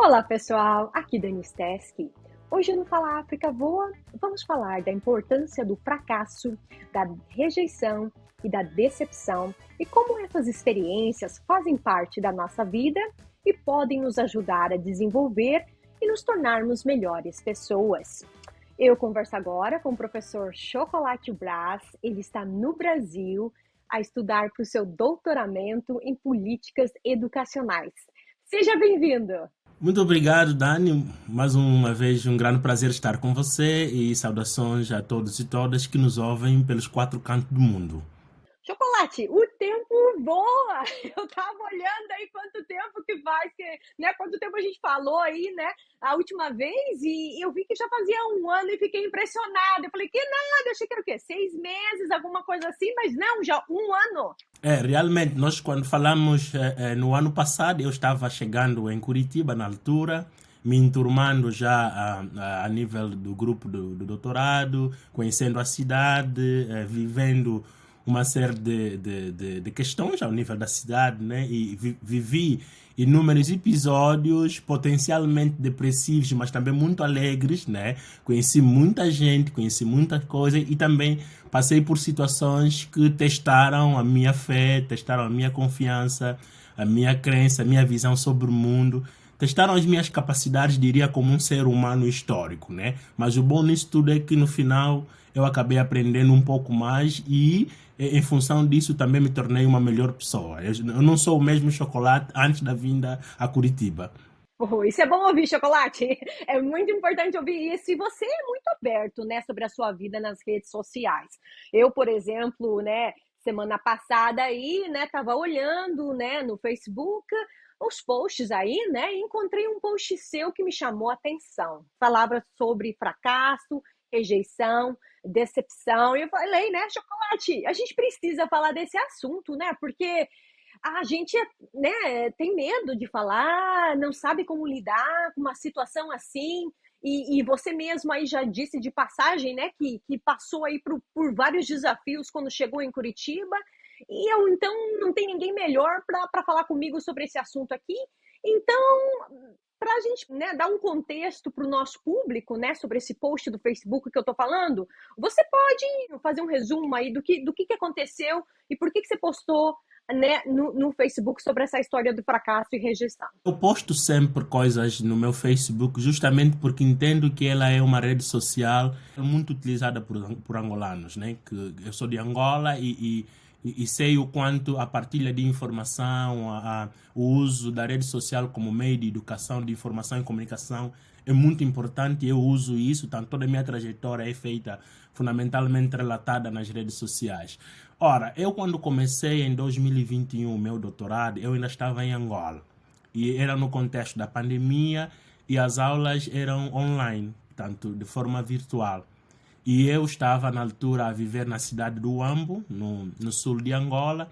Olá pessoal, aqui Dani Steski. Hoje no Fala África Voa, vamos falar da importância do fracasso, da rejeição e da decepção e como essas experiências fazem parte da nossa vida e podem nos ajudar a desenvolver e nos tornarmos melhores pessoas. Eu converso agora com o professor Chocolate Brás, ele está no Brasil a estudar para o seu doutoramento em políticas educacionais. Seja bem-vindo! Muito obrigado, Dani. Mais uma vez, um grande prazer estar com você e saudações a todos e todas que nos ouvem pelos quatro cantos do mundo. Chocolate, o tempo voa! Eu tava olhando aí quanto tempo que faz, né? Quanto tempo a gente falou aí, né? A última vez, e eu vi que já fazia um ano e fiquei impressionada. Eu falei, que nada, achei que era o quê? 6 meses, alguma coisa assim, mas não, já um ano. Realmente, nós quando falamos no ano passado, eu estava chegando em Curitiba na altura, me enturmando já a nível do grupo do doutorado, conhecendo a cidade, vivendo uma série de questões ao nível da cidade, né? E vivi inúmeros episódios potencialmente depressivos, mas também muito alegres, né? Conheci muita gente, conheci muita coisa e também passei por situações que testaram a minha fé, testaram a minha confiança, a minha crença, a minha visão sobre o mundo. Testaram as minhas capacidades, diria, como um ser humano histórico, né? Mas o bom nisso tudo é que no final eu acabei aprendendo um pouco mais e em função disso também me tornei uma melhor pessoa. Eu não sou o mesmo Chocolate antes da vinda a Curitiba. Oh, isso é bom ouvir, Chocolate. É muito importante ouvir isso. E você é muito aberto, né, sobre a sua vida nas redes sociais. Eu, por exemplo, né, semana passada aí, né, tava olhando, né, no Facebook os posts aí, né, e encontrei um post seu que me chamou a atenção. Falava sobre fracasso, rejeição, decepção. E eu falei, né, Chocolate, a gente precisa falar desse assunto, né, porque a gente, né, tem medo de falar, não sabe como lidar com uma situação assim. E você mesmo aí já disse de passagem, né, que passou aí por vários desafios quando chegou em Curitiba. E eu, então, não tem ninguém melhor para falar comigo sobre esse assunto aqui. Então, para a gente, né, dar um contexto para o nosso público, né, sobre esse post do Facebook que eu estou falando, você pode fazer um resumo aí do que aconteceu e por que você postou, né, no Facebook sobre essa história do fracasso e rejeição. Eu posto sempre coisas no meu Facebook justamente porque entendo que ela é uma rede social muito utilizada por angolanos, né? Que eu sou de Angola e sei o quanto a partilha de informação, o uso da rede social como meio de educação, de informação e comunicação é muito importante. Eu uso isso, tanto toda a minha trajetória é feita fundamentalmente relatada nas redes sociais. Ora, eu quando comecei em 2021 o meu doutorado, eu ainda estava em Angola. E era no contexto da pandemia e as aulas eram online, portanto, de forma virtual. E eu estava na altura a viver na cidade do Huambo, no sul de Angola,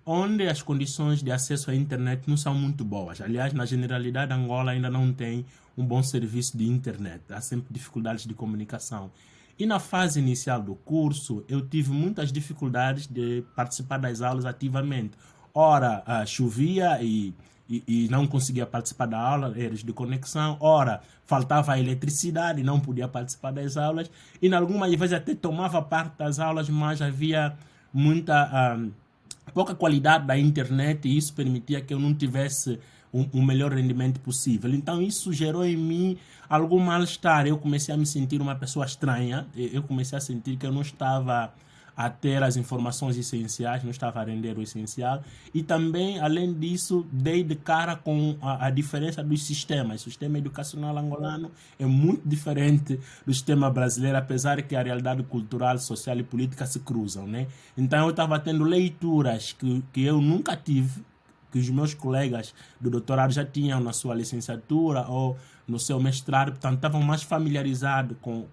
onde as condições de acesso à internet não são muito boas. Aliás, na generalidade, Angola ainda não tem um bom serviço de internet. Há sempre dificuldades de comunicação. E na fase inicial do curso, eu tive muitas dificuldades de participar das aulas ativamente. Ora, chovia e não conseguia participar da aula, erros de conexão. Ora, faltava a eletricidade e não podia participar das aulas. E, em algumas vezes, até tomava parte das aulas, mas havia muita pouca qualidade da internet e isso permitia que eu não tivesse um melhor rendimento possível. Então isso gerou em mim algum mal-estar. Eu comecei a me sentir uma pessoa estranha. Eu comecei a sentir que eu não estava a ter as informações essenciais, não estava a render o essencial. E também, além disso, dei de cara com a diferença dos sistemas. O sistema educacional angolano é muito diferente do sistema brasileiro, apesar que a realidade cultural, social e política se cruzam, né? Então eu estava tendo leituras que eu nunca tive, que os meus colegas do doutorado já tinham na sua licenciatura ou no seu mestrado, portanto estavam mais familiarizados com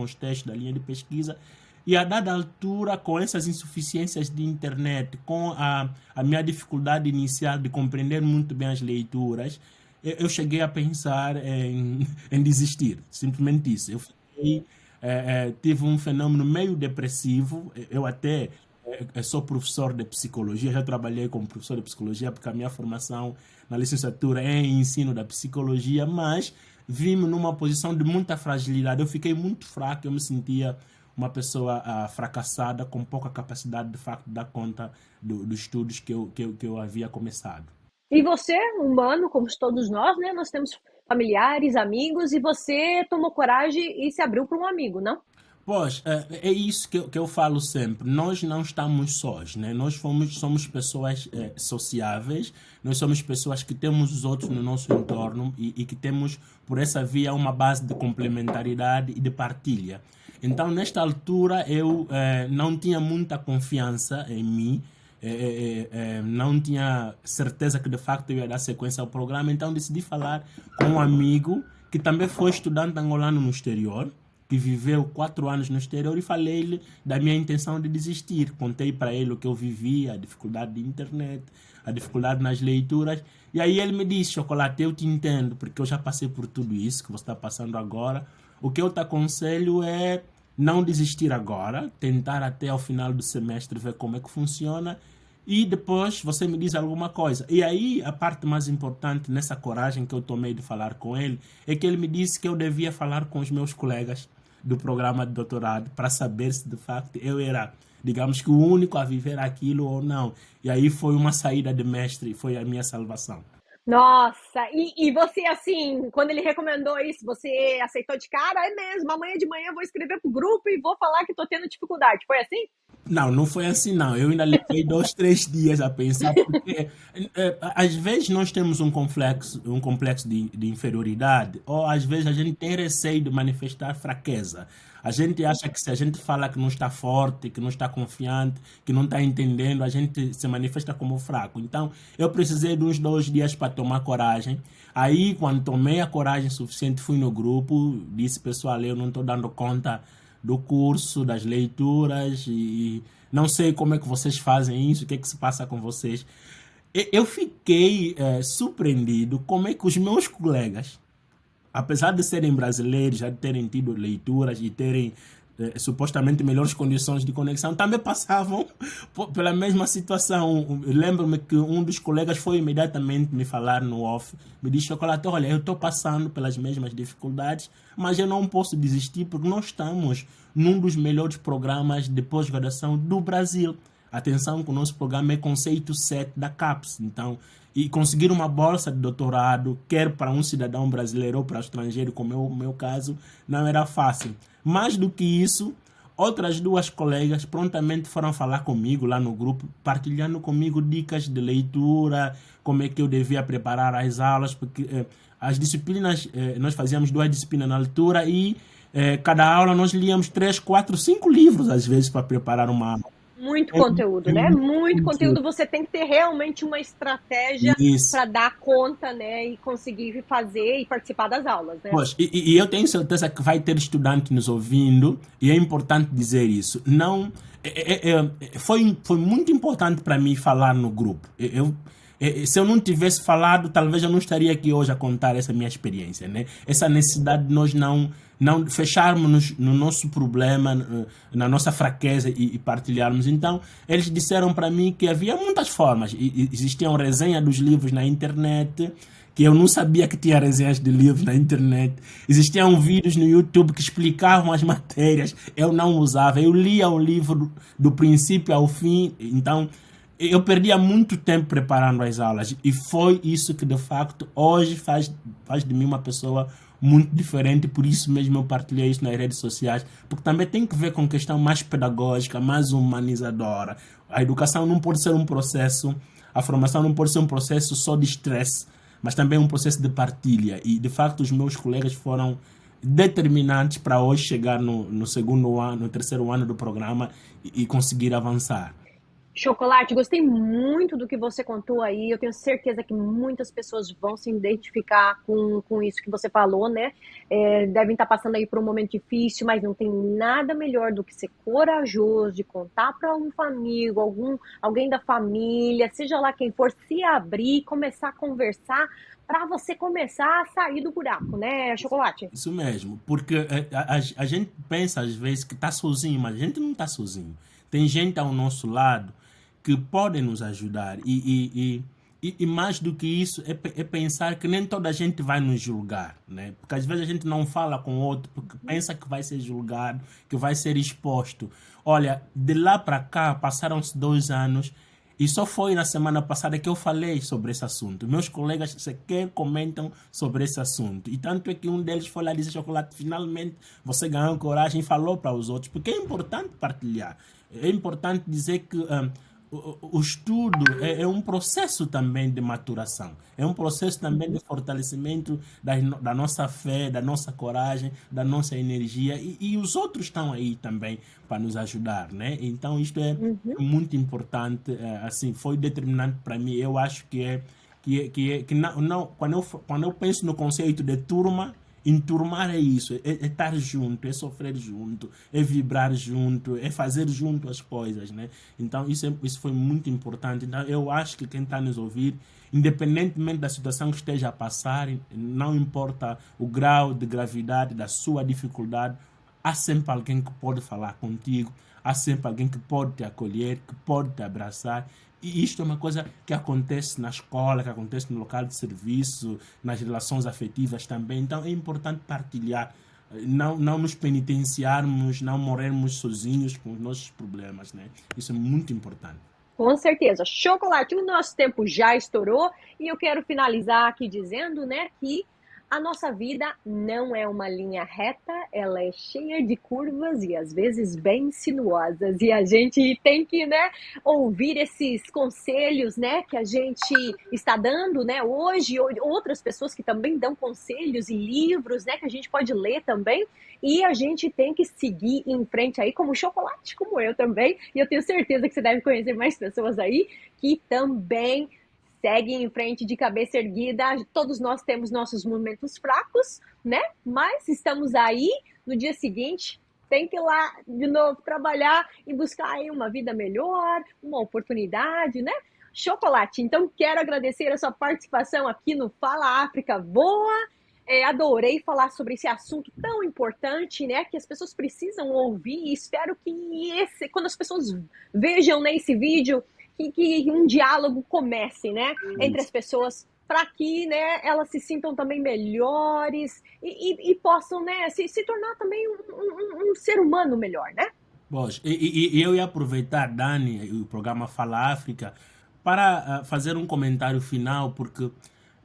os textos da linha de pesquisa. E a dada altura, com essas insuficiências de internet, com a minha dificuldade inicial de compreender muito bem as leituras, eu cheguei a pensar em desistir. Simplesmente isso. Eu fiquei, tive um fenômeno meio depressivo. Eu até eu sou professor de psicologia, já trabalhei como professor de psicologia, porque a minha formação na licenciatura é em ensino da psicologia, mas vi-me numa posição de muita fragilidade. Eu fiquei muito fraco, eu me sentia uma pessoa fracassada, com pouca capacidade de facto de dar conta dos estudos que eu havia começado. E você, humano, como todos nós, né? Nós temos familiares, amigos, e você tomou coragem e se abriu para um amigo, não? Pois, é isso que eu falo sempre. Nós não estamos sós, né? Nós somos pessoas sociáveis, nós somos pessoas que temos os outros no nosso entorno e que temos, por essa via, uma base de complementaridade e de partilha. Então, nesta altura, eu não tinha muita confiança em mim, não tinha certeza que de facto eu ia dar sequência ao programa, então decidi falar com um amigo que também foi estudante angolano no exterior, que viveu 4 anos no exterior, e falei-lhe da minha intenção de desistir. Contei para ele o que eu vivia, a dificuldade de internet, a dificuldade nas leituras. E aí ele me disse: Chocolate, eu te entendo, porque eu já passei por tudo isso que você está passando agora. O que eu te aconselho é não desistir agora, tentar até ao final do semestre ver como é que funciona e depois você me diz alguma coisa. E aí a parte mais importante nessa coragem que eu tomei de falar com ele é que ele me disse que eu devia falar com os meus colegas do programa de doutorado para saber se de facto eu era, digamos que, o único a viver aquilo ou não. E aí foi uma saída de mestre, foi a minha salvação. Nossa, e você, assim, quando ele recomendou isso, você aceitou de cara? É mesmo, amanhã de manhã eu vou escrever pro grupo e vou falar que tô tendo dificuldade. Foi assim? Não, não foi assim não. Eu ainda levei 2, 3 dias a pensar, porque às vezes nós temos um complexo de inferioridade, ou às vezes a gente tem receio de manifestar fraqueza. A gente acha que se a gente fala que não está forte, que não está confiante, que não está entendendo, a gente se manifesta como fraco. Então, eu precisei de uns 2 dias para tomar coragem. Aí, quando tomei a coragem suficiente, fui no grupo, disse: pessoal, eu não estou dando conta do curso, das leituras, e não sei como é que vocês fazem isso, o que é que se passa com vocês. Eu fiquei surpreendido como é que os meus colegas, apesar de serem brasileiros, já terem tido leituras e terem supostamente melhores condições de conexão, também passavam pela mesma situação. Lembro-me que um dos colegas foi imediatamente me falar no off, me disse: Chocolate, olha, eu estou passando pelas mesmas dificuldades, mas eu não posso desistir porque nós estamos num dos melhores programas de pós-graduação do Brasil. Atenção que o nosso programa é conceito 7 da CAPES. Então, e conseguir uma bolsa de doutorado, quer para um cidadão brasileiro ou para estrangeiro, como é o meu caso, não era fácil. Mais do que isso, outras 2 colegas prontamente foram falar comigo lá no grupo, partilhando comigo dicas de leitura, como é que eu devia preparar as aulas, porque as disciplinas, nós fazíamos 2 disciplinas na altura e cada aula nós líamos 3, 4, 5 livros às vezes para preparar uma aula. Muito É, conteúdo, é né? muito Muito conteúdo. conteúdo. Você tem que ter realmente uma estratégia Isso. para dar conta, né? E conseguir fazer e participar das aulas, né? Pois, e eu tenho certeza que vai ter estudante nos ouvindo, e é importante dizer isso. Não, foi muito importante para mim falar no grupo. Se eu não tivesse falado, talvez eu não estaria aqui hoje a contar essa minha experiência, né? Essa necessidade de nós não fecharmos no nosso problema, na nossa fraqueza e partilharmos. Então, eles disseram para mim que havia muitas formas. Existiam resenhas dos livros na internet, que eu não sabia que tinha resenhas de livros na internet. Existiam vídeos no YouTube que explicavam as matérias, eu não usava. Eu lia o livro do princípio ao fim, então eu perdia muito tempo preparando as aulas. E foi isso que, de facto, hoje faz de mim uma pessoa muito diferente. Por isso mesmo eu partilhei isso nas redes sociais, porque também tem que ver com questão mais pedagógica, mais humanizadora. A educação não pode ser um processo, a formação não pode ser um processo só de estresse, mas também um processo de partilha. E, de facto, os meus colegas foram determinantes para hoje chegar no segundo ano, no terceiro ano do programa e conseguir avançar. Chocolate, gostei muito do que você contou aí. Eu tenho certeza que muitas pessoas vão se identificar com isso que você falou, né? Devem estar passando aí por um momento difícil, mas não tem nada melhor do que ser corajoso, de contar para um amigo, alguém da família, seja lá quem for, se abrir, começar a conversar para você começar a sair do buraco, né, Chocolate? Isso mesmo, porque a gente pensa às vezes que está sozinho, mas a gente não está sozinho. tem gente ao nosso lado que podem nos ajudar. E mais do que isso, é pensar que nem toda a gente vai nos julgar, né? Porque às vezes a gente não fala com o outro porque pensa que vai ser julgado, que vai ser exposto. Olha, de lá para cá passaram-se 2 anos e só foi na semana passada que eu falei sobre esse assunto. Meus colegas sequer comentam sobre esse assunto. E tanto é que um deles foi lá dizer: Chocolate, finalmente você ganhou coragem e falou para os outros. Porque é importante partilhar. É importante dizer que o estudo é um processo também de maturação, é um processo também de fortalecimento da nossa fé, da nossa coragem, da nossa energia, e os outros estão aí também para nos ajudar, né? Então isto é Uhum. muito importante, assim, foi determinante para mim. Eu acho que não, quando eu penso no conceito de turma, enturmar é isso, é estar junto, é sofrer junto, é vibrar junto, é fazer junto as coisas, né? Então isso foi muito importante. Então eu acho que quem está nos ouvir, independentemente da situação que esteja a passar, não importa o grau de gravidade da sua dificuldade, há sempre alguém que pode falar contigo, há sempre alguém que pode te acolher, que pode te abraçar. E isto é uma coisa que acontece na escola, que acontece no local de serviço, nas relações afetivas também. Então é importante partilhar, não nos penitenciarmos, não morrermos sozinhos com os nossos problemas, né? Isso é muito importante. Com certeza. Chocolate, o nosso tempo já estourou e eu quero finalizar aqui dizendo, né, que a nossa vida não é uma linha reta, ela é cheia de curvas e às vezes bem sinuosas. E a gente tem que, né, ouvir esses conselhos, né, que a gente está dando, né, hoje, outras pessoas que também dão conselhos e livros, né, que a gente pode ler também. E a gente tem que seguir em frente aí, como Chocolate, como eu também. E eu tenho certeza que você deve conhecer mais pessoas aí que também seguem em frente de cabeça erguida. Todos nós temos nossos momentos fracos, né? Mas estamos aí no dia seguinte. Tem que ir lá de novo trabalhar e buscar aí uma vida melhor, uma oportunidade, né? Chocolate, então quero agradecer a sua participação aqui no Fala África Voa. Adorei falar sobre esse assunto tão importante, né? Que as pessoas precisam ouvir. E espero que quando as pessoas vejam, né, esse vídeo, que um diálogo comece, né, entre as pessoas, para que, né, elas se sintam também melhores e possam, né, se tornar também um ser humano melhor, né? Pois, e eu ia aproveitar, Dani, o programa Fala África, para fazer um comentário final, porque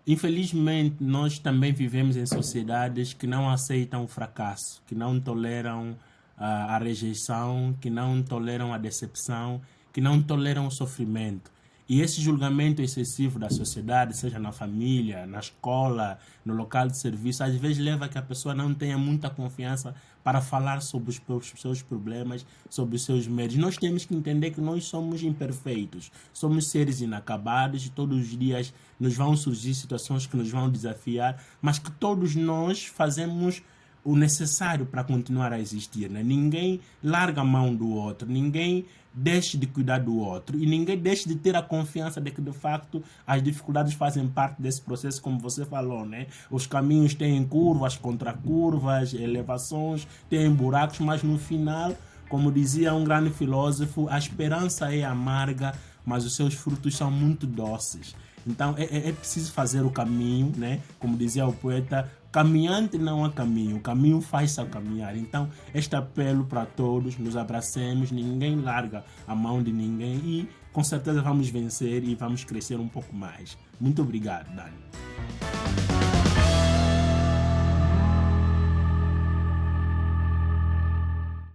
infelizmente nós também vivemos em sociedades que não aceitam o fracasso, que não toleram a rejeição, que não toleram a decepção, que não toleram o sofrimento. E esse julgamento excessivo da sociedade, seja na família, na escola, no local de serviço, às vezes leva a que a pessoa não tenha muita confiança para falar sobre os seus problemas, sobre os seus medos. Nós temos que entender que nós somos imperfeitos, somos seres inacabados e todos os dias nos vão surgir situações que nos vão desafiar, mas que todos nós fazemos o necessário para continuar a existir, né? Ninguém larga a mão do outro, ninguém deixe de cuidar do outro e ninguém deixe de ter a confiança de que de facto as dificuldades fazem parte desse processo, como você falou, né? Os caminhos têm curvas, contracurvas, elevações, têm buracos, mas no final, como dizia um grande filósofo, a esperança é amarga, mas os seus frutos são muito doces. Então é preciso fazer o caminho, né? Como dizia o poeta, caminhante não há caminho, o caminho faz-se a caminhar. Então, este apelo para todos, nos abracemos, ninguém larga a mão de ninguém e com certeza vamos vencer e vamos crescer um pouco mais. Muito obrigado, Dani.